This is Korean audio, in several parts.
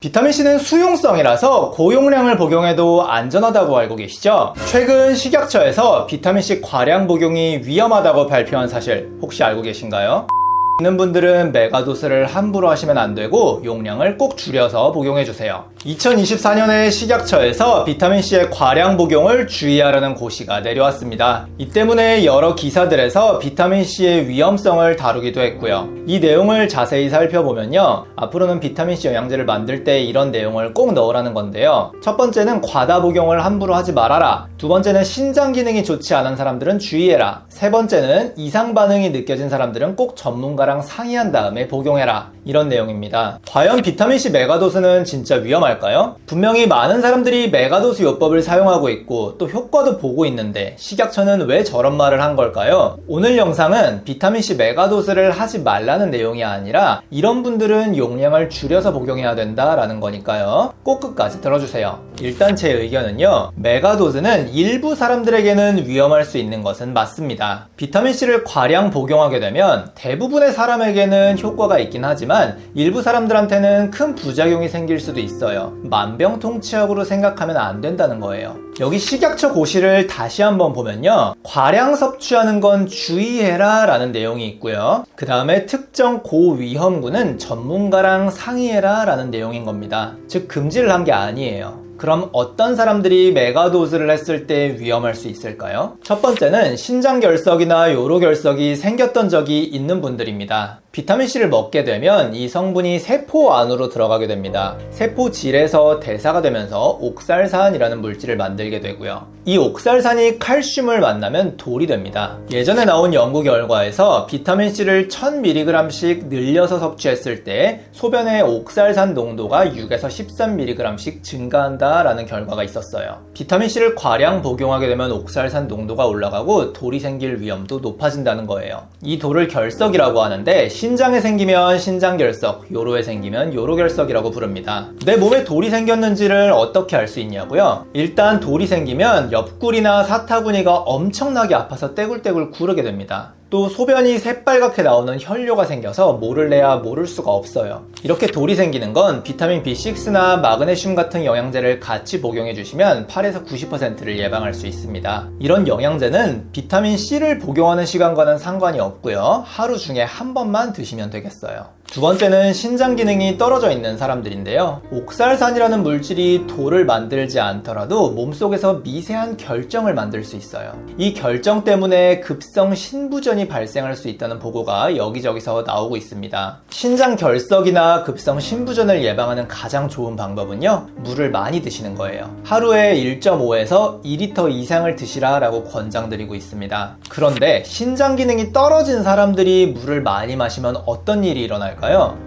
비타민C는 수용성이라서 고용량을 복용해도 안전하다고 알고 계시죠? 최근 식약처에서 비타민C 과량 복용이 위험하다고 발표한 사실 혹시 알고 계신가요? 있는 분들은 메가도스를 함부로 하시면 안 되고 용량을 꼭 줄여서 복용해주세요. 2024년에 식약처에서 비타민C의 과량 복용을 주의하라는 고시가 내려왔습니다. 이 때문에 여러 기사들에서 비타민C의 위험성을 다루기도 했고요. 이 내용을 자세히 살펴보면요, 앞으로는 비타민C 영양제를 만들 때 이런 내용을 꼭 넣으라는 건데요. 첫 번째는 과다 복용을 함부로 하지 말아라. 두 번째는 신장 기능이 좋지 않은 사람들은 주의해라. 세 번째는 이상 반응이 느껴진 사람들은 꼭 전문가랑 상의한 다음에 복용해라. 이런 내용입니다. 과연 비타민C 메가도스는 진짜 위험할까요? 분명히 많은 사람들이 메가도스 요법을 사용하고 있고 또 효과도 보고 있는데 식약처는 왜 저런 말을 한 걸까요? 오늘 영상은 비타민C 메가도스를 하지 말라는 내용이 아니라 이런 분들은 용량을 줄여서 복용해야 된다라는 거니까요. 꼭 끝까지 들어주세요. 일단 제 의견은요, 메가도스는 일부 사람들에게는 위험할 수 있는 것은 맞습니다. 비타민C를 과량 복용하게 되면 대부분의 사람에게는 효과가 있긴 하지만 일부 사람들한테는 큰 부작용이 생길 수도 있어요. 만병통치약으로 생각하면 안 된다는 거예요. 여기 식약처 고시를 다시 한번 보면요, 과량 섭취하는 건 주의해라 라는 내용이 있고요. 그 다음에 특정 고위험군은 전문가랑 상의해라 라는 내용인 겁니다. 즉 금지를 한 게 아니에요. 그럼 어떤 사람들이 메가도스를 했을 때 위험할 수 있을까요? 첫 번째는 신장결석이나 요로결석이 생겼던 적이 있는 분들입니다. 비타민C를 먹게 되면 이 성분이 세포 안으로 들어가게 됩니다. 세포질에서 대사가 되면서 옥살산이라는 물질을 만들게 되고요. 이 옥살산이 칼슘을 만나면 돌이 됩니다. 예전에 나온 연구 결과에서 비타민C를 1000mg씩 늘려서 섭취했을 때 소변의 옥살산 농도가 6에서 13mg씩 증가한다 라는 결과가 있었어요. 비타민C를 과량 복용하게 되면 옥살산 농도가 올라가고 돌이 생길 위험도 높아진다는 거예요. 이 돌을 결석이라고 하는데 신장에 생기면 신장결석, 요로에 생기면 요로결석이라고 부릅니다. 내 몸에 돌이 생겼는지를 어떻게 알 수 있냐고요? 일단 돌이 생기면 옆구리나 사타구니가 엄청나게 아파서 떼굴떼굴 구르게 됩니다. 또 소변이 새빨갛게 나오는 혈뇨가 생겨서 모를래야 모를 수가 없어요. 이렇게 돌이 생기는 건 비타민 B6나 마그네슘 같은 영양제를 같이 복용해 주시면 8에서 90%를 예방할 수 있습니다. 이런 영양제는 비타민 C를 복용하는 시간과는 상관이 없고요. 하루 중에 한 번만 드시면 되겠어요. 두 번째는 신장 기능이 떨어져 있는 사람들인데요. 옥살산이라는 물질이 돌을 만들지 않더라도 몸속에서 미세한 결정을 만들 수 있어요. 이 결정 때문에 급성 신부전이 발생할 수 있다는 보고가 여기저기서 나오고 있습니다. 신장 결석이나 급성 신부전을 예방하는 가장 좋은 방법은요, 물을 많이 드시는 거예요. 하루에 1.5에서 2리터 이상을 드시라 라고 권장드리고 있습니다. 그런데 신장 기능이 떨어진 사람들이 물을 많이 마시면 어떤 일이 일어날까요?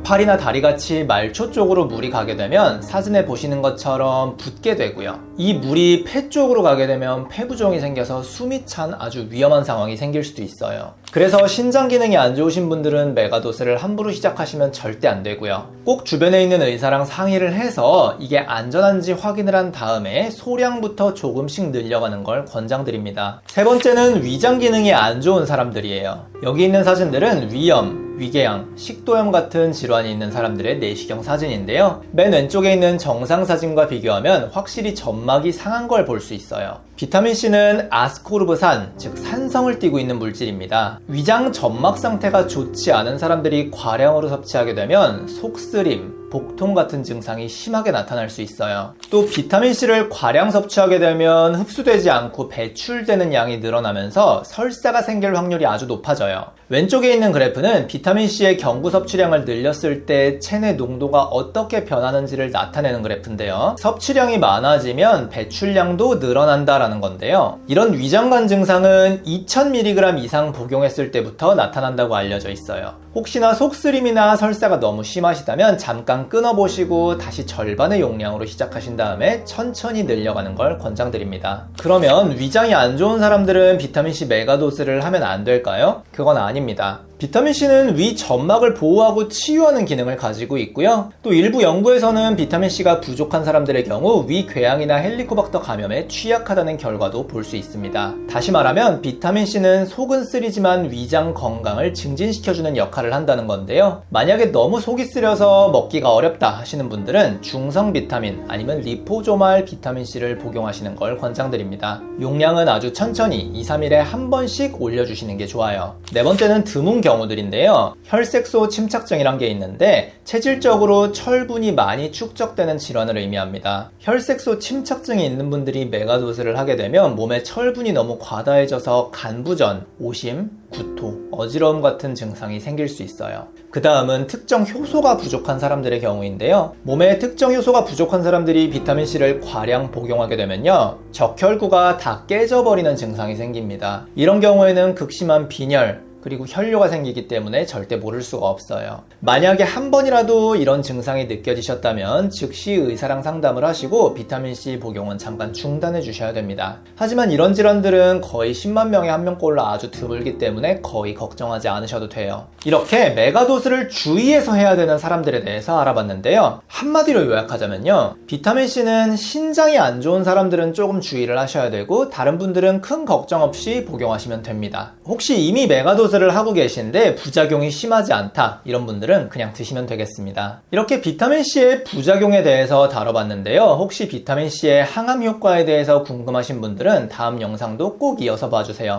팔이나 다리같이 말초 쪽으로 물이 가게 되면 사진에 보시는 것처럼 붓게 되고요. 이 물이 폐 쪽으로 가게 되면 폐부종이 생겨서 숨이 찬 아주 위험한 상황이 생길 수도 있어요. 그래서 신장 기능이 안 좋으신 분들은 메가도스를 함부로 시작하시면 절대 안 되고요. 꼭 주변에 있는 의사랑 상의를 해서 이게 안전한지 확인을 한 다음에 소량부터 조금씩 늘려가는 걸 권장드립니다. 세 번째는 위장 기능이 안 좋은 사람들이에요. 여기 있는 사진들은 위염, 위궤양, 식도염 같은 질환이 있는 사람들의 내시경 사진인데요. 맨 왼쪽에 있는 정상 사진과 비교하면 확실히 점막이 상한 걸 볼 수 있어요. 비타민C는 아스코르브산, 즉 산성을 띠고 있는 물질입니다. 위장 점막 상태가 좋지 않은 사람들이 과량으로 섭취하게 되면 속쓰림, 복통 같은 증상이 심하게 나타날 수 있어요. 또 비타민C를 과량 섭취하게 되면 흡수되지 않고 배출되는 양이 늘어나면서 설사가 생길 확률이 아주 높아져요. 왼쪽에 있는 그래프는 비타민C의 경구 섭취량을 늘렸을 때 체내 농도가 어떻게 변하는지를 나타내는 그래프인데요. 섭취량이 많아지면 배출량도 늘어난다라는 건데요. 이런 위장관 증상은 2000mg 이상 복용했을 때부터 나타난다고 알려져 있어요. 혹시나 속쓰림이나 설사가 너무 심하시다면 잠깐 끊어보시고 다시 절반의 용량으로 시작하신 다음에 천천히 늘려가는 걸 권장드립니다. 그러면 위장이 안 좋은 사람들은 비타민C 메가도스를 하면 안 될까요? 그건 아닙니다. 비타민C는 위 점막을 보호하고 치유하는 기능을 가지고 있고요. 또 일부 연구에서는 비타민C가 부족한 사람들의 경우 위궤양이나 헬리코박터 감염에 취약하다는 결과도 볼 수 있습니다. 다시 말하면 비타민C는 속은 쓰리지만 위장 건강을 증진시켜주는 역할을 한다는 건데요. 만약에 너무 속이 쓰려서 먹기가 어렵다 하시는 분들은 중성 비타민 아니면 리포조말 비타민C를 복용하시는 걸 권장드립니다. 용량은 아주 천천히 2, 3일에 한 번씩 올려주시는 게 좋아요. 네 번째는 드문 경우들인데요. 혈색소 침착증이란 게 있는데 체질적으로 철분이 많이 축적되는 질환을 의미합니다. 혈색소 침착증이 있는 분들이 메가도스를 하게 되면 몸에 철분이 너무 과다해져서 간부전, 오심, 구토, 어지러움 같은 증상이 생길 수 있어요. 그 다음은 특정 효소가 부족한 사람들의 경우인데요. 몸에 특정 효소가 부족한 사람들이 비타민C를 과량 복용하게 되면요. 적혈구가 다 깨져버리는 증상이 생깁니다. 이런 경우에는 극심한 빈혈, 그리고 혈뇨가 생기기 때문에 절대 모를 수가 없어요. 만약에 한 번이라도 이런 증상이 느껴지셨다면 즉시 의사랑 상담을 하시고 비타민C 복용은 잠깐 중단해 주셔야 됩니다. 하지만 이런 질환들은 거의 10만 명에 한 명꼴로 아주 드물기 때문에 거의 걱정하지 않으셔도 돼요. 이렇게 메가도스를 주의해서 해야 되는 사람들에 대해서 알아봤는데요. 한마디로 요약하자면요. 비타민C는 신장이 안 좋은 사람들은 조금 주의를 하셔야 되고 다른 분들은 큰 걱정 없이 복용하시면 됩니다. 혹시 이미 메가도스 를 하고 계신데 부작용이 심하지 않다 이런 분들은 그냥 드시면 되겠습니다. 이렇게 비타민C의 부작용에 대해서 다뤄봤는데요. 혹시 비타민C의 항암 효과에 대해서 궁금하신 분들은 다음 영상도 꼭 이어서 봐주세요.